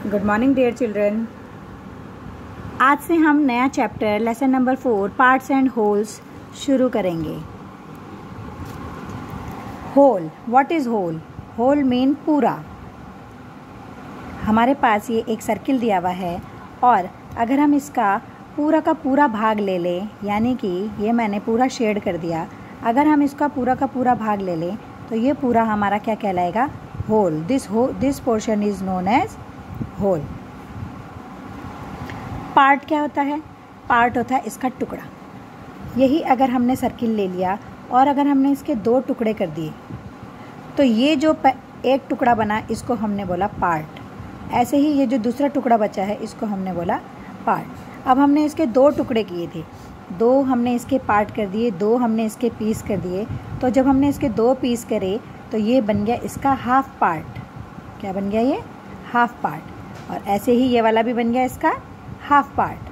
Good morning dear children. आज से हम नया chapter lesson number 4 parts and wholes शुरू करेंगे। Whole, what is whole? Whole mean पूरा। हमारे पास ये एक सर्किल दिया हुआ है और अगर हम इसका पूरा का पूरा भाग ले लें, यानी कि ये मैंने पूरा शेड कर दिया, अगर हम इसका पूरा का पूरा भाग ले लें तो ये पूरा हमारा क्या कहलाएगा? Whole. This portion is known as whole. Part क्या होता है? पार्ट होता है इसका टुकड़ा। यही अगर हमने सर्किल ले लिया और अगर हमने इसके दो टुकड़े कर दिए तो ये जो एक टुकड़ा बना इसको हमने बोला पार्ट। ऐसे ही ये जो दूसरा टुकड़ा बचा है इसको हमने बोला पार्ट। अब हमने इसके दो टुकड़े किए थे, दो हमने इसके पार्ट कर दिए, दो हमने इसके पीस कर दिए। तो जब हमने इसके दो पीस करे तो ये बन गया इसका हाफ पार्ट। क्या बन गया? ये हाफ पार्ट। और ऐसे ही ये वाला भी बन गया इसका हाफ पार्ट।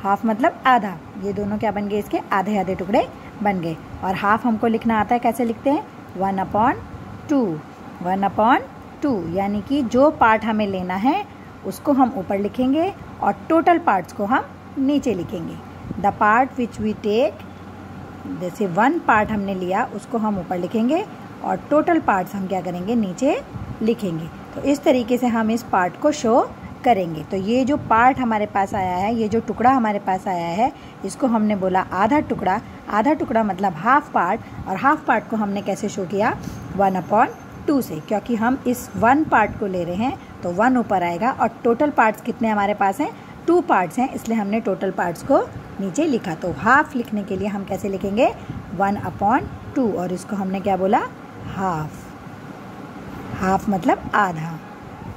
हाफ मतलब आधा। ये दोनों क्या बन गए? इसके आधे आधे टुकड़े बन गए। और हाफ हमको लिखना आता है, कैसे लिखते हैं? 1/2। 1/2 यानी कि जो पार्ट हमें लेना है उसको हम ऊपर लिखेंगे और टोटल पार्ट्स को हम नीचे लिखेंगे। The part which we take, जैसे 1 पार्ट हमने लिया उसको हम ऊपर लिखेंगे और टोटल पार्ट्स हम क्या करेंगे? नीचे लिखेंगे। तो इस तरीके से हम इस पार्ट को शो करेंगे। तो ये जो पार्ट हमारे पास आया है, ये जो टुकड़ा हमारे पास आया है, इसको हमने बोला आधा टुकड़ा। आधा टुकड़ा मतलब हाफ पार्ट। और हाफ पार्ट को हमने कैसे शो किया? 1/2 से, क्योंकि हम इस 1 पार्ट को ले रहे हैं तो 1 ऊपर आएगा। और टोटल पार्ट्स कितने हमारे पास हैं? 2 पार्ट्स हैं, इसलिए हमने टोटल पार्ट्स को नीचे लिखा। तो हाफ लिखने के लिए हम कैसे लिखेंगे? 1/2। और इसको हमने क्या बोला? हाफ। हाफ मतलब आधा।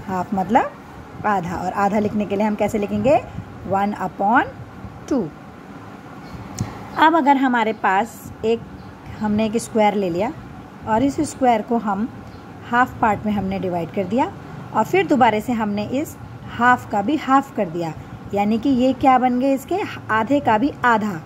हाफ मतलब आधा। और आधा लिखने के लिए हम कैसे लिखेंगे? 1/2। अब अगर हमारे पास हमने एक स्क्वायर ले लिया और इस स्क्वायर को हम हाफ पार्ट में हमने डिवाइड कर दिया और फिर दोबारा से हमने इस हाफ का भी हाफ कर दिया, यानी कि ये क्या बन गए? इसके आधे का भी आधा।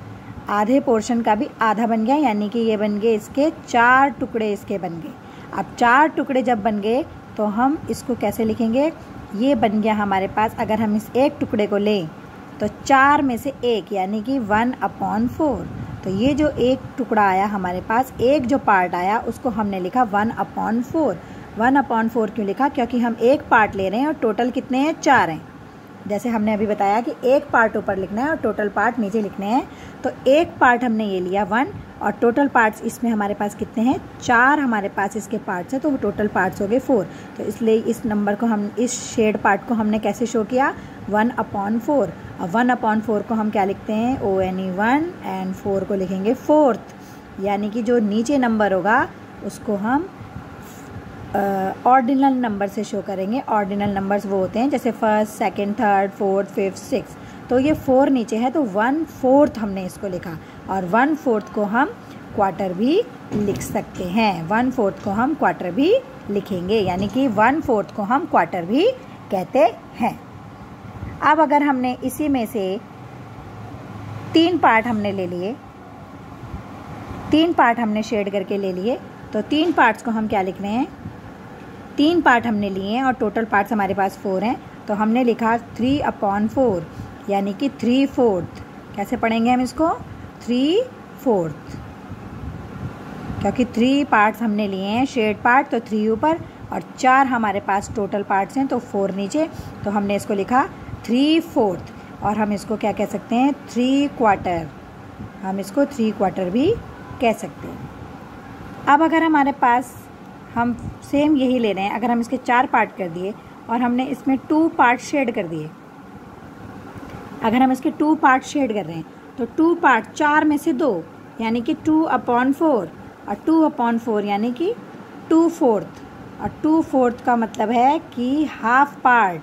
आधे पोर्शन का भी आधा बन गया, यानी कि ये बन गए इसके 4 टुकड़े इसके बन गए। अब 4 टुकड़े जब बन गए तो हम इसको कैसे लिखेंगे? ये बन गया हमारे पास, अगर हम इस एक टुकड़े को लें तो 4 में से 1 यानी कि 1/4। तो ये जो एक टुकड़ा आया हमारे पास, एक जो पार्ट आया उसको हमने लिखा 1/4। 1/4 क्यों लिखा? क्योंकि हम एक पार्ट ले रहे हैं और टोटल कितने हैं? 4 हैं। जैसे हमने अभी बताया कि एक पार्ट ऊपर लिखना है और टोटल पार्ट नीचे लिखने हैं। तो एक पार्ट हमने ये लिया 1 और टोटल पार्ट्स इसमें हमारे पास कितने हैं? 4 हमारे पास इसके पार्ट्स हैं, तो टोटल पार्ट्स हो गए 4। तो इसलिए इस नंबर को हम, इस शेड पार्ट को हमने कैसे शो किया? 1/4। और 1/4 को हम क्या लिखते हैं? ONE1 एंड 4 को लिखेंगे 4th, यानी कि जो नीचे नंबर होगा उसको हम ऑर्डिनल नंबर से शो करेंगे। ऑर्डिनल नंबर्स वो होते हैं जैसे 1st, 2nd, 3rd, 4th, 5th, 6th। तो ये 4 नीचे है तो 1/4 हमने इसको लिखा। और 1/4 को हम क्वार्टर भी लिख सकते हैं। 1/4 को हम क्वार्टर भी लिखेंगे, यानी कि 1/4 को हम क्वार्टर भी कहते हैं। अब अगर हमने इसी में से 3 पार्ट हमने ले लिए, 3 पार्ट हमने शेड करके ले लिए, तो 3 पार्ट्स को हम क्या लिख रहे हैं? 3 पार्ट हमने लिए हैं और टोटल पार्ट्स हमारे पास 4 हैं, तो हमने लिखा 3/4 यानी कि 3/4। कैसे पढ़ेंगे हम इसको? 3/4, क्योंकि 3 पार्ट्स हमने लिए हैं शेड पार्ट, तो 3 ऊपर और 4 हमारे पास टोटल पार्ट्स हैं, तो 4 नीचे। तो हमने इसको लिखा 3/4 और हम इसको क्या कह सकते हैं? 3/4। हम इसको 3/4 भी कह सकते हैं। अब अगर हमारे पास, हम सेम यही ले रहे हैं, अगर हम इसके 4 पार्ट कर दिए और हमने इसमें 2 पार्ट शेड कर दिए, अगर हम इसके 2 पार्ट शेड कर रहे हैं तो 2 पार्ट 4 में से 2 यानी कि 2/4 और 2/4 यानी कि 2/4। और 2/4 का मतलब है कि हाफ पार्ट।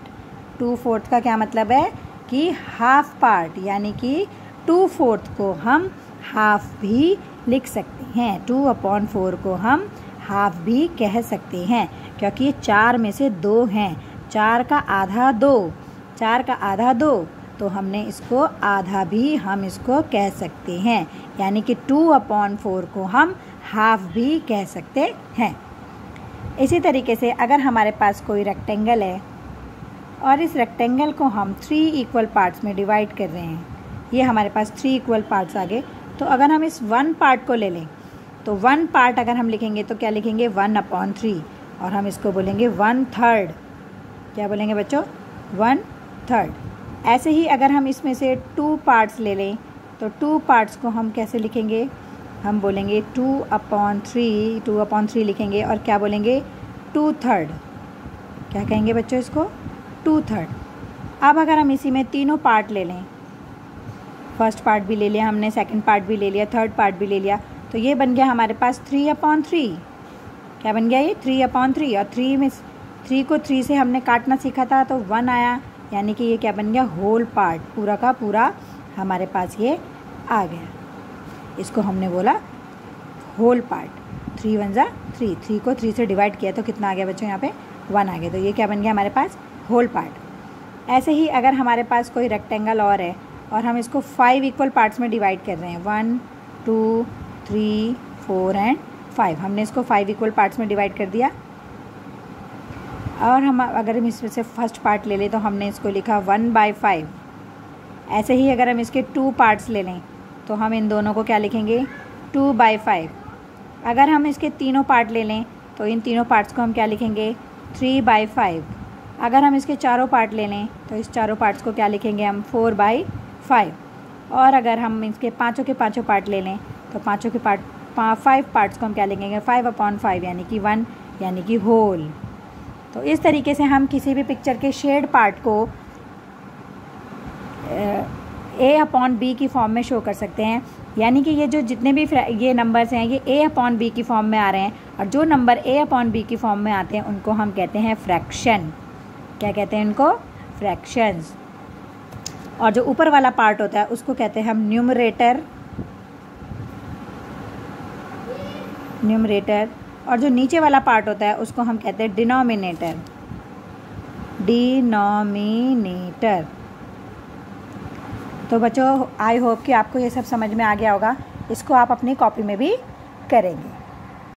2/4 का क्या मतलब है? कि हाफ पार्ट, यानी कि 2/4 को हम हाफ भी लिख सकते हैं। 2/4 को हम हाफ भी कह सकते हैं, क्योंकि ये 4 में से 2 हैं। 4 का आधा 2, 4 का आधा 2, तो हमने इसको आधा भी हम इसको कह सकते हैं, यानी कि 2/4 को हम हाफ भी कह सकते हैं। इसी तरीके से अगर हमारे पास कोई रेक्टेंगल है और इस रेक्टेंगल को हम 3 इक्वल पार्ट्स में डिवाइड कर रहे हैं। ये हमारे पास 3 इक्वल पार्ट्स आ गए। तो अगर हम इस 1 पार्ट को ले लें तो 1 पार्ट अगर हम लिखेंगे तो क्या लिखेंगे 1/3 और हम इसको बोलेंगे 1/3। क्या बोलेंगे बच्चों 1/3। ऐसे ही अगर हम इसमें से 2 पार्ट्स ले लें तो 2 पार्ट्स को हम कैसे लिखेंगे, हम बोलेंगे 2/3 लिखेंगे और क्या बोलेंगे 2/3। क्या कहेंगे बच्चों इसको 2/3। अब अगर हम इसी में तीनों पार्ट ले लें, फर्स्ट पार्ट भी ले लिया हमने, सेकंड पार्ट भी ले लिया, थर्ड पार्ट भी ले लिया, तो ये बन गया हमारे पास 3/3। क्या बन गया ये 3/3। और 3 को 3 से हमने काटना सीखा था तो 1 आया, यानी कि ये क्या बन गया होल पार्ट, पूरा का पूरा हमारे पास ये आ गया। इसको हमने बोला होल पार्ट। 3 1 जा 3, 3 को 3 से डिवाइड किया तो कितना आ गया बच्चों यहाँ पे 1 आ गया। तो ये क्या बन गया हमारे पास होल पार्ट। ऐसे ही अगर हमारे पास कोई रेक्टेंगल और है और हम इसको 5 इक्वल पार्ट्स में डिवाइड कर रहे हैं, 1 2 3 4 एंड 5, हमने इसको 5 इक्वल पार्ट्स में डिवाइड कर दिया। और हम अगर हम इसमें से फर्स्ट पार्ट ले लें तो हमने इसको लिखा 1/5। ऐसे ही अगर हम इसके 2 पार्ट्स ले लें तो हम इन दोनों को क्या लिखेंगे 2/5। अगर हम इसके तीनों पार्ट ले लें तो इन तीनों पार्ट्स को हम क्या लिखेंगे 3/5। अगर हम इसके चारों पार्ट ले लें तो इस चारों पार्ट्स को क्या लिखेंगे हम 4/5। और अगर हम इसके पाँचों के पाँचों पार्ट ले लें तो पाँचों के 5 पार्ट्स को हम क्या लिखेंगे 5/5 यानी कि 1 यानी कि होल। तो इस तरीके से हम किसी भी पिक्चर के शेड पार्ट को A/B की फॉर्म में शो कर सकते हैं। यानी कि ये जो जितने भी ये नंबर्स हैं ये A/B की फॉर्म में आ रहे हैं, और जो नंबर A/B की फॉर्म में आते हैं उनको हम कहते हैं फ्रैक्शन। क्या कहते हैं उनको फ्रैक्शंस। और जो ऊपर वाला पार्ट होता है उसको कहते हैं हम न्यूमरेटर, और जो नीचे वाला पार्ट होता है उसको हम कहते हैं डिनोमिनेटर। तो बच्चों आई होप कि आपको ये सब समझ में आ गया होगा। इसको आप अपनी कॉपी में भी करेंगे।